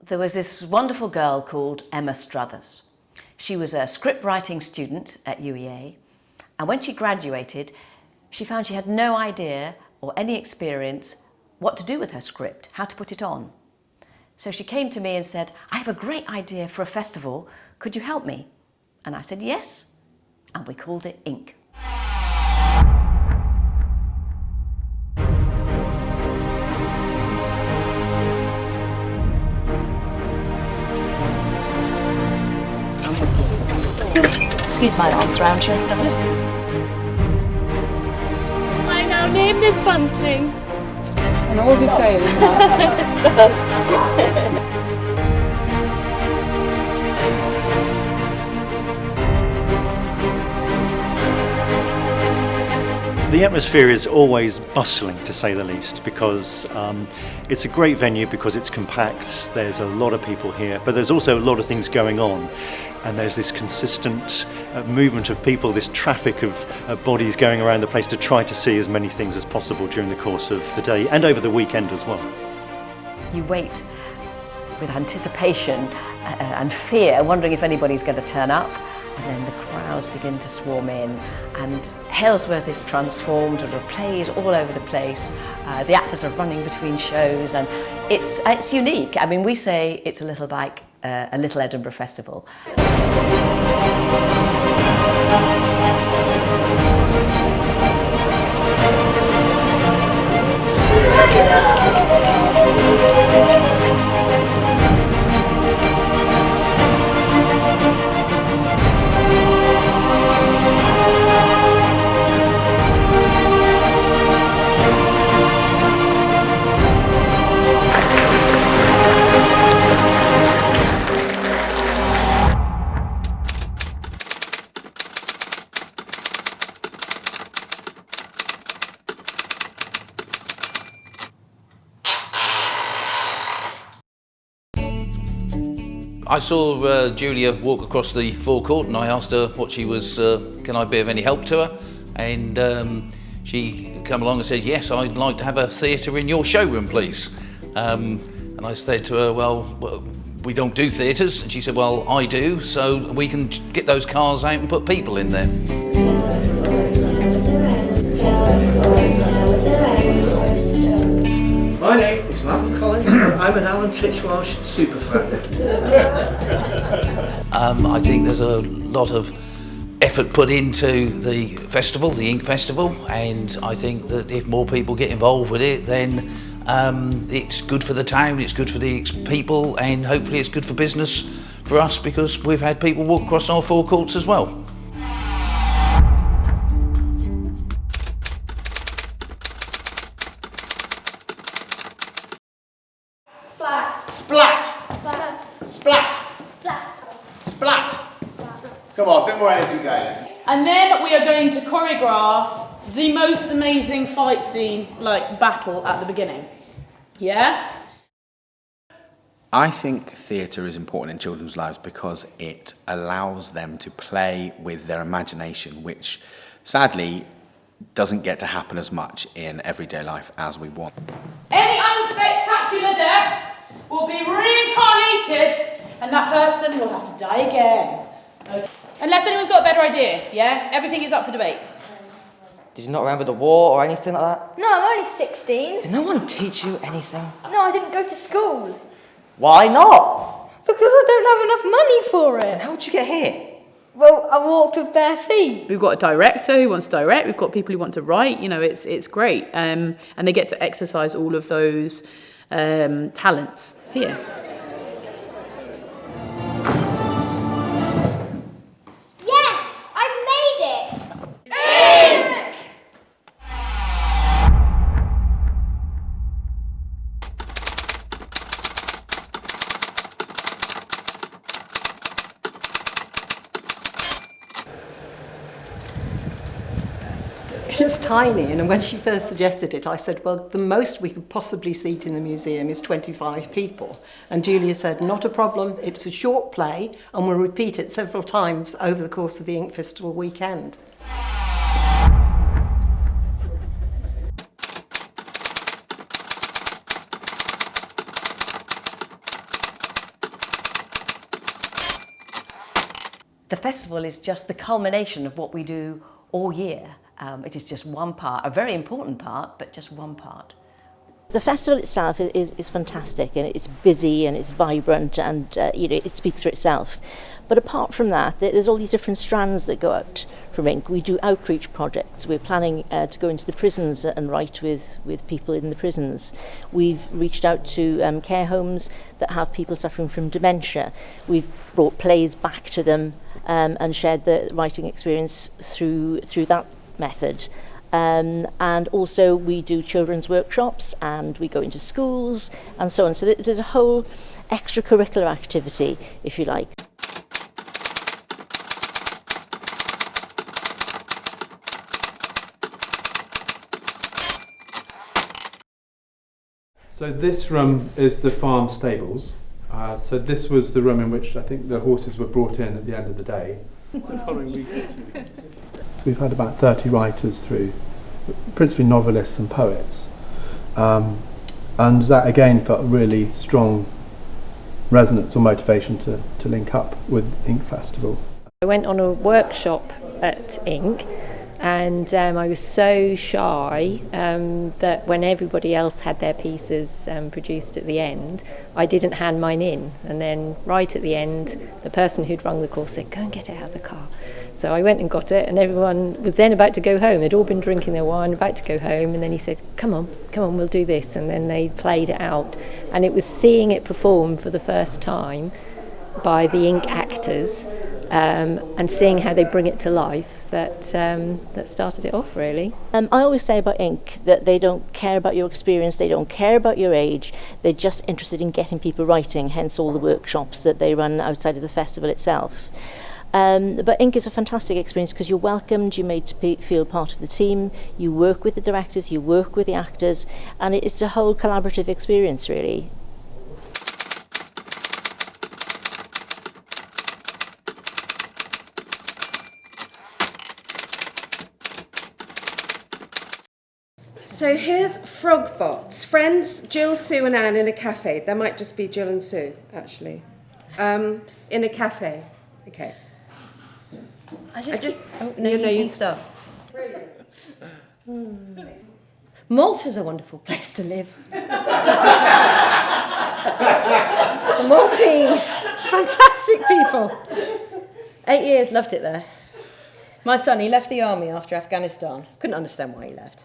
There was this wonderful girl called Emma Struthers. She was a script writing student at UEA, and when she graduated, she found she had no idea or any experience what to do with her script, how to put it on. So she came to me and said, "I have a great idea for a festival, could you help me?" And I said yes, and we called it Ink. Excuse my arms round you. I now name this bunting. And all the same. The atmosphere is always bustling, to say the least, because it's a great venue because it's compact, there's a lot of people here, but there's also a lot of things going on. And there's this consistent movement of people, this traffic of bodies going around the place to try to see as many things as possible during the course of the day and over the weekend as well. You wait with anticipation and fear, wondering if anybody's going to turn up, and then the crowds begin to swarm in, and Halesworth is transformed, and there are plays all over the place. The actors are running between shows, and it's unique. I mean, we say it's a little like a little Edinburgh Festival. I saw Julia walk across the forecourt and I asked her what she was, can I be of any help to her? And she came along and said, yes, I'd like to have a theatre in your showroom, please. And I said to her, well, we don't do theatres. And she said, well, I do, so we can get those cars out and put people in there. My name is Malcolm Collins, and I'm an Alan Titchmarsh superfan. I think there's a lot of effort put into the festival, the Ink Festival, and I think that if more people get involved with it, then it's good for the town, it's good for the people, and hopefully it's good for business for us because we've had people walk across our forecourts as well. Splat! Splat! Splat! Come on, a bit more energy, guys. And then we are going to choreograph the most amazing fight scene, like battle at the beginning. Yeah? I think theatre is important in children's lives because it allows them to play with their imagination, which sadly doesn't get to happen as much in everyday life as we want. Any unspectacular death will be reincarnated and that person will have to die again. Okay. Unless anyone's got a better idea, yeah? Everything is up for debate. Did you not remember the war or anything like that? No, I'm only 16. Did no one teach you anything? No, I didn't go to school. Why not? Because I don't have enough money for it. And how did you get here? Well, I walked with bare feet. We've got a director who wants to direct, we've got people who want to write, you know, it's great. And they get to exercise all of those talents here. Yes, I've made it! It's tiny, and when she first suggested it, I said, well, the most we could possibly seat in the museum is 25 people. And Julia said, not a problem, it's a short play, and we'll repeat it several times over the course of the Ink Festival weekend. The festival is just the culmination of what we do all year. It is just one part, a very important part, but just one part. The festival itself is fantastic, and it's busy and it's vibrant, and it speaks for itself. But apart from that, there's all these different strands that go out from Ink. We do outreach projects. We're planning to go into the prisons and write with people in the prisons. We've reached out to care homes that have people suffering from dementia. We've brought plays back to them and shared the writing experience through that method. And also we do children's workshops, and we go into schools and so on. So there's a whole extracurricular activity, if you like. So this room is the farm stables. So this was the room in which I think the horses were brought in at the end of the day. The following weekend. So we've had about 30 writers through, principally novelists and poets. And that again felt a really strong resonance or motivation to link up with Ink Festival. I went on a workshop at Ink, and I was so shy that when everybody else had their pieces produced at the end, I didn't hand mine in. And then right at the end, the person who'd rung the call said, "Go and get it out of the car." So I went and got it, and everyone was then about to go home. They'd all been drinking their wine, about to go home, and then he said, come on, we'll do this. And then they played it out. And it was seeing it performed for the first time by the Ink actors, and seeing how they bring it to life that started it off, really. I always say about Ink that they don't care about your experience, they don't care about your age, they're just interested in getting people writing, hence all the workshops that they run outside of the festival itself. But Ink is a fantastic experience because you're welcomed, you're made to feel part of the team, you work with the directors, you work with the actors, and it's a whole collaborative experience, really. So here's Frogbots. Friends, Jill, Sue and Anne in a cafe. There might just be Jill and Sue, actually. In a cafe. Okay. You start. Malta's a wonderful place to live. The Maltese, fantastic people. 8 years, loved it there. My son, he left the army after Afghanistan. Couldn't understand why he left.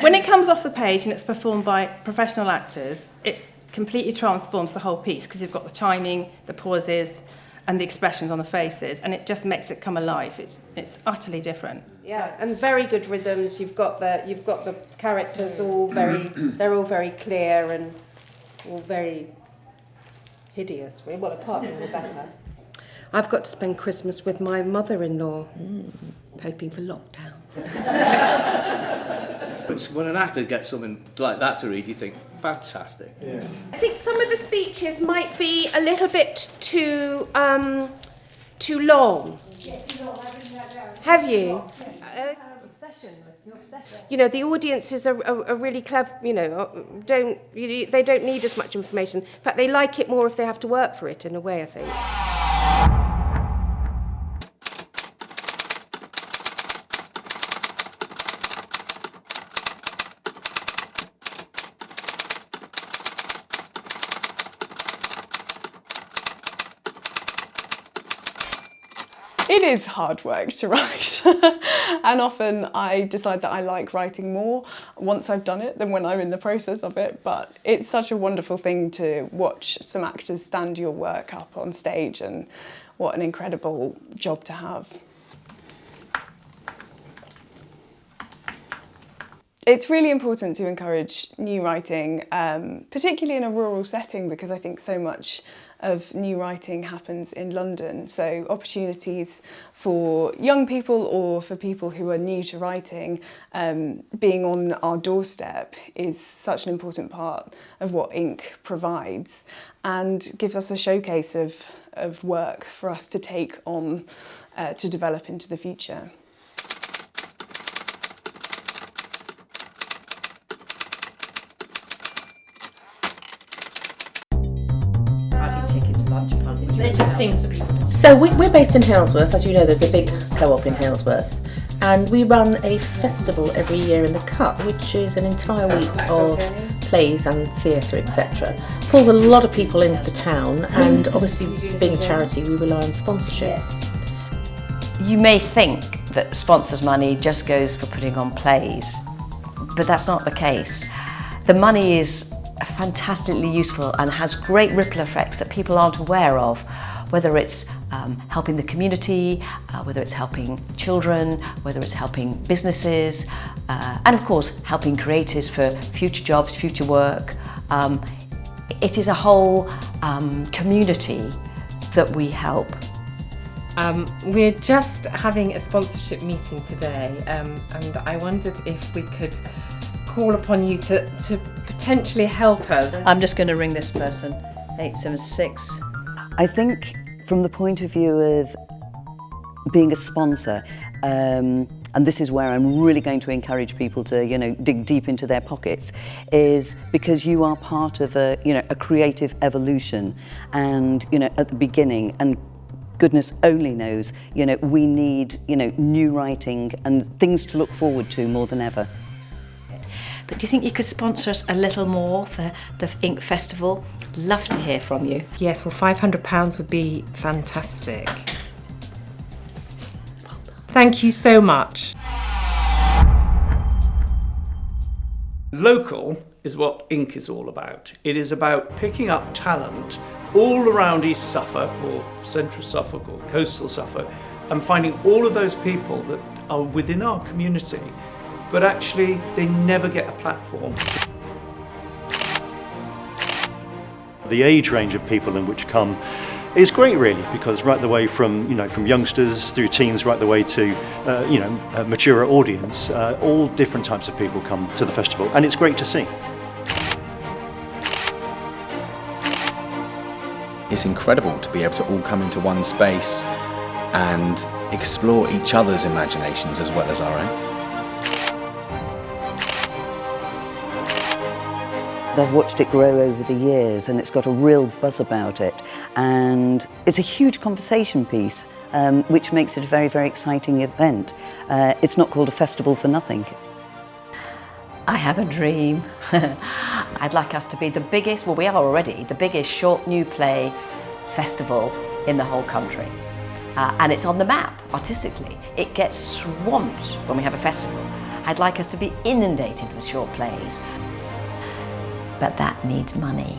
When it comes off the page and it's performed by professional actors, it completely transforms the whole piece because you've got the timing, the pauses, and the expressions on the faces, and it just makes it come alive. It's utterly different. Yeah, and very good rhythms. You've got the characters all they're all very clear and all very hideous. Well, apart from Rebecca. I've got to spend Christmas with my mother-in-law, hoping for lockdown. When an actor gets something like that to read, you think, fantastic. Yeah. I think some of the speeches might be a little bit too long. Have you? You know, the audiences are really clever. You know, they don't need as much information. In fact, they like it more if they have to work for it. In a way, I think. It is hard work to write, and often I decide that I like writing more once I've done it than when I'm in the process of it, but it's such a wonderful thing to watch some actors stand your work up on stage, and what an incredible job to have. It's really important to encourage new writing, particularly in a rural setting, because I think so much of new writing happens in London. So opportunities for young people or for people who are new to writing, being on our doorstep is such an important part of what Ink provides, and gives us a showcase of work for us to take on to develop into the future. They're just things for people. So we're based in Halesworth. As you know, there's a big co-op in Halesworth. And we run a festival every year in the Cut, which is an entire week of plays and theatre, etc. Pulls a lot of people into the town, and obviously being a charity, we rely on sponsorships. You may think that sponsors' money just goes for putting on plays, but that's not the case. The money is fantastically useful and has great ripple effects that people aren't aware of, whether it's helping the community, whether it's helping children, whether it's helping businesses, and of course helping creators for future jobs, future work. It is a whole community that we help. We're just having a sponsorship meeting today, and I wondered if we could call upon you to potentially help us. I'm just going to ring this person, 876. I think from the point of view of being a sponsor, and this is where I'm really going to encourage people to, dig deep into their pockets, is because you are part of a creative evolution, and, at the beginning, and goodness only knows, we need, new writing and things to look forward to more than ever. But do you think you could sponsor us a little more for the Ink Festival? Love to hear from you. Yes, well, £500 would be fantastic. Thank you so much. Local is what Ink is all about. It is about picking up talent all around East Suffolk or Central Suffolk or Coastal Suffolk and finding all of those people that are within our community, but actually they never get a platform. The age range of people in which come is great, really, because right the way from from youngsters through teens, right the way to a mature audience, all different types of people come to the festival, and it's great to see. It's incredible to be able to all come into one space and explore each other's imaginations as well as our own. I've watched it grow over the years, and it's got a real buzz about it, and it's a huge conversation piece, which makes it a very, very exciting event. It's not called a festival for nothing. I have a dream. I'd like us to be the biggest, well, we are already, the biggest short new play festival in the whole country. And it's on the map artistically. It gets swamped when we have a festival. I'd like us to be inundated with short plays. But that needs money.